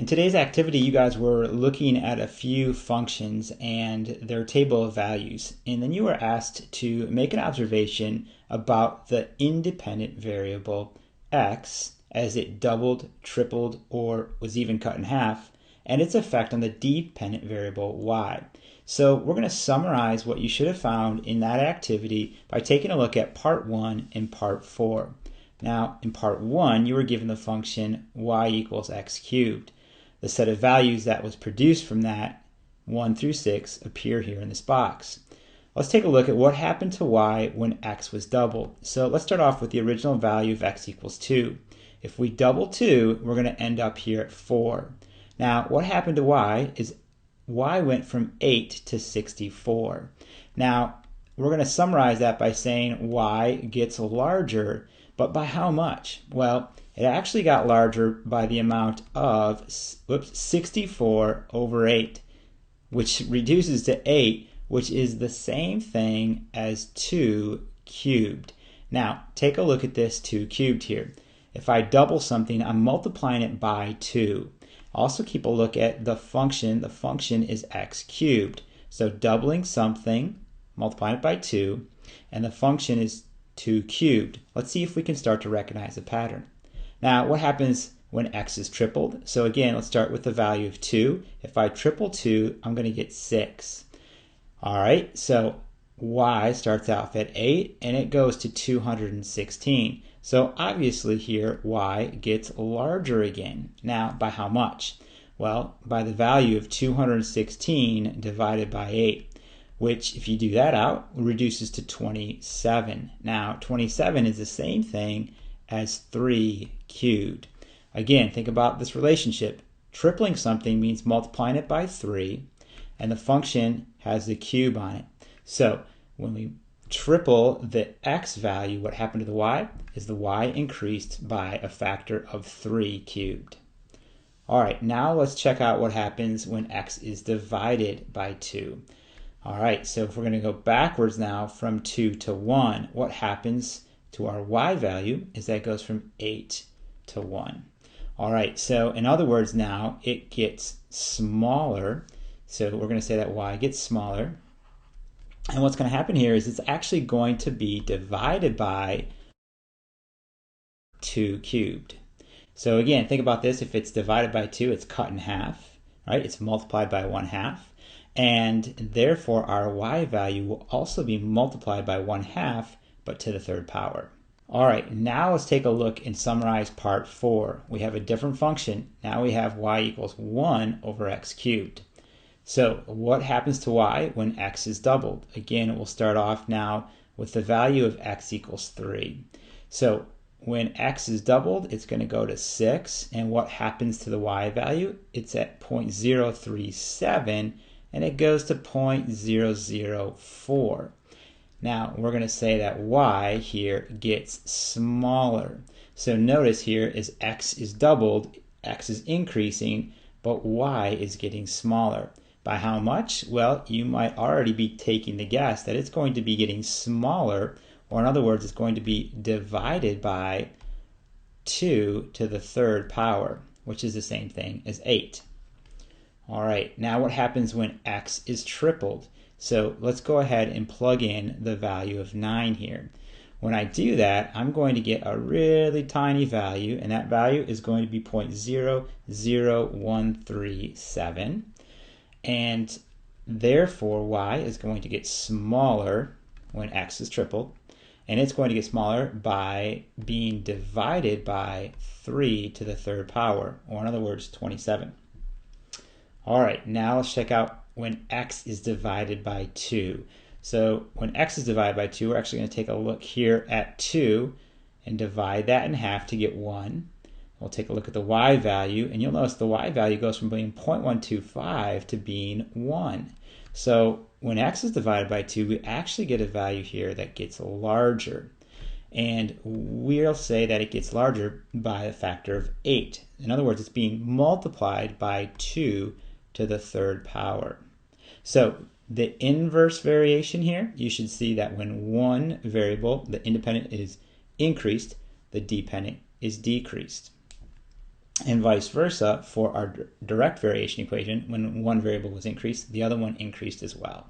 In today's activity, you guys were looking at a few functions and their table of values, and then you were asked to make an observation about the independent variable x as it doubled, tripled, or was even cut in half, and its effect on the dependent variable y. So we're going to summarize what you should have found in that activity by taking a look at part 1 and part 4. Now, in part 1, you were given the function y equals x cubed. The set of values that was produced from that, 1 through 6, appear here in this box. Let's take a look at what happened to y when x was doubled. So let's start off with the original value of x equals 2. If we double 2, we're going to end up here at 4. Now, what happened to y is y went from 8 to 64. Now, we're going to summarize that by saying y gets larger, but by how much? Well, it actually got larger by the amount of 64 over 8, which reduces to 8, which is the same thing as 2 cubed. Now, take a look at this 2 cubed here. If I double something, I'm multiplying it by 2. Also keep a look at the function. The function is x cubed. So doubling something, multiplying it by 2, and the function is 2 cubed. Let's see if we can start to recognize a pattern. Now, what happens when x is tripled? So again, let's start with the value of 2. If I triple 2, I'm going to get 6. All right, so y starts off at 8, and it goes to 216. So obviously here, y gets larger again. Now, by how much? Well, by the value of 216 divided by 8, which, if you do that out, reduces to 27. Now, 27 is the same thing as 3 cubed. Again, think about this relationship. Tripling something means multiplying it by 3, and the function has the cube on it. So when we triple the x value, what happened to the y is the y increased by a factor of 3 cubed. All right, now let's check out what happens when x is divided by 2. All right, so if we're going to go backwards now from 2 to 1, what happens to our y value is that it goes from 8 to 1. All right, so in other words now, it gets smaller. So we're going to say that y gets smaller. And what's going to happen here is it's actually going to be divided by 2 cubed. So again, think about this. If it's divided by 2, it's cut in half, right? It's multiplied by 1/2. And therefore, our y value will also be multiplied by 1/2, but to the 3rd power. All right, now let's take a look and summarize part 4. We have a different function. Now we have y equals 1 over x cubed. So what happens to y when x is doubled? Again, it will start off now with the value of x equals 3. So when x is doubled, it's going to go to 6. And what happens to the y value? It's at 0.037, and it goes to 0.004. Now, we're going to say that y here gets smaller. So notice here as x is doubled, x is increasing, but y is getting smaller. By how much? Well, you might already be taking the guess that it's going to be getting smaller, or in other words, it's going to be divided by 2 to the 3rd power, which is the same thing as 8. All right, now what happens when x is tripled? So let's go ahead and plug in the value of 9 here. When I do that, I'm going to get a really tiny value, and that value is going to be 0.00137. And therefore, y is going to get smaller when x is tripled, and it's going to get smaller by being divided by 3 to the 3rd power, or in other words, 27. All right, now let's check out when x is divided by 2. So when x is divided by 2, we're actually going to take a look here at 2 and divide that in half to get 1. We'll take a look at the y value, and you'll notice the y value goes from being 0.125 to being 1. So when x is divided by 2, we actually get a value here that gets larger. And we'll say that it gets larger by a factor of 8. In other words, it's being multiplied by 2 to the 3rd power. So the inverse variation here, you should see that when one variable, the independent, is increased, the dependent is decreased. And vice versa for our direct variation equation. When one variable was increased, the other one increased as well.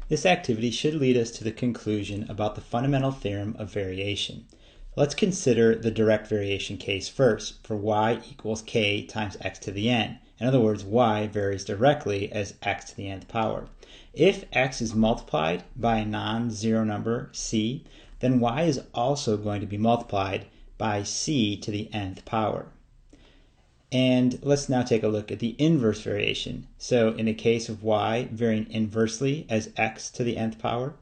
This activity should lead us to the conclusion about the fundamental theorem of variation. Let's consider the direct variation case first for y equals k times x to the n. In other words, y varies directly as x to the nth power. If x is multiplied by a non-zero number c, then y is also going to be multiplied by c to the nth power. And let's now take a look at the inverse variation. So in the case of y varying inversely as x to the nth power,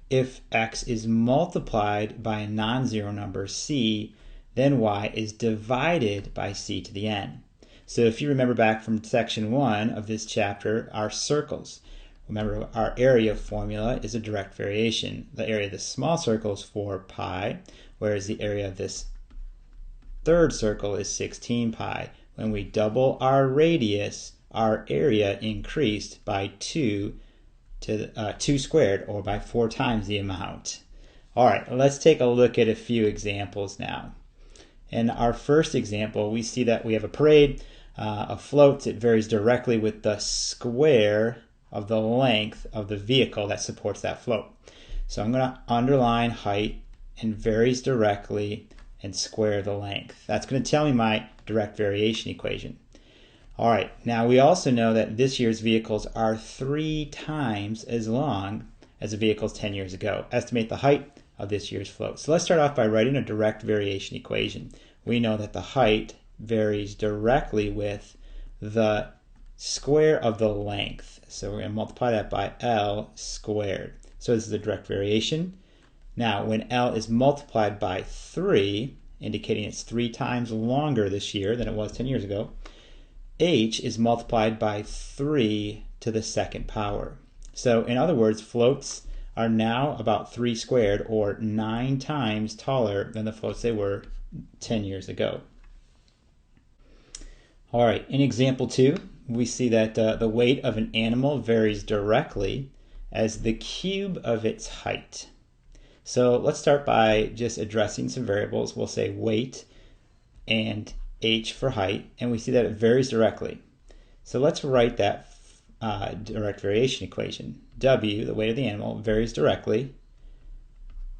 if x is multiplied by a non-zero number c, then y is divided by c to the n. So if you remember back from section 1 of this chapter, our circles. Remember, our area formula is a direct variation. The area of this small circle is 4 pi, whereas the area of this third circle is 16 pi. When we double our radius, our area increased by 2 squared, or by 4 times the amount. All right, let's take a look at a few examples now. In our first example, we see that we have a parade, a float. It varies directly with the square of the length of the vehicle that supports that float. So I'm going to underline height and varies directly and square the length. That's going to tell me my direct variation equation. All right, now we also know that this year's vehicles are 3 times as long as the vehicles 10 years ago. Estimate the height of this year's float. So let's start off by writing a direct variation equation. We know that the height varies directly with the square of the length. So we're going to multiply that by L squared. So this is the direct variation. Now, when L is multiplied by 3, indicating it's 3 times longer this year than it was 10 years ago, H is multiplied by 3 to the second power. So in other words, floats are now about 3 squared, or 9 times taller than the floats they were 10 years ago. All right, in example 2, we see that the weight of an animal varies directly as the cube of its height. So let's start by just addressing some variables. We'll say weight and h for height, and we see that it varies directly. So let's write that direct variation equation. W, the weight of the animal, varies directly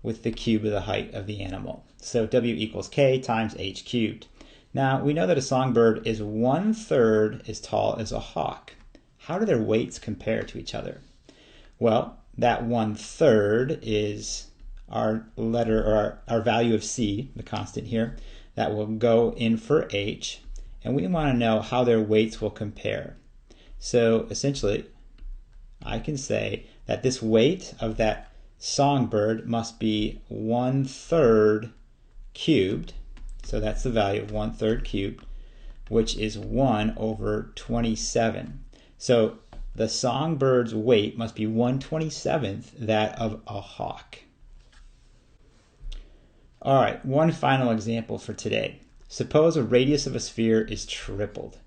with the cube of the height of the animal. So W equals k times h cubed. Now, we know that a songbird is 1/3 as tall as a hawk. How do their weights compare to each other? Well, that 1/3 is our letter, or our value of c, the constant here, that will go in for h, and we want to know how their weights will compare. So essentially, I can say that this weight of that songbird must be 1/3 cubed. So that's the value of 1/3 cubed, which is 1/27. So the songbird's weight must be 1/27th that of a hawk. All right, one final example for today. Suppose a radius of a sphere is tripled.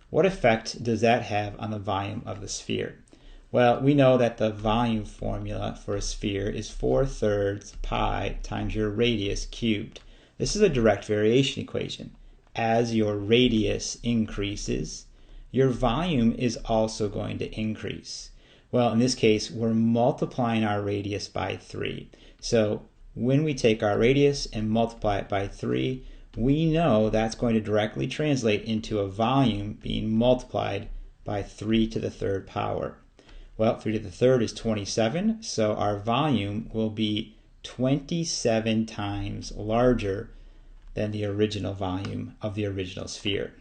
What effect does that have on the volume of the sphere? Well, we know that the volume formula for a sphere is 4/3 pi times your radius cubed. This is a direct variation equation. As your radius increases, your volume is also going to increase. Well, in this case, we're multiplying our radius by 3. So when we take our radius and multiply it by 3, we know that's going to directly translate into a volume being multiplied by 3 to the third power. Well, 3 to the third is 27, so our volume will be 27 times larger than the original volume of the original sphere.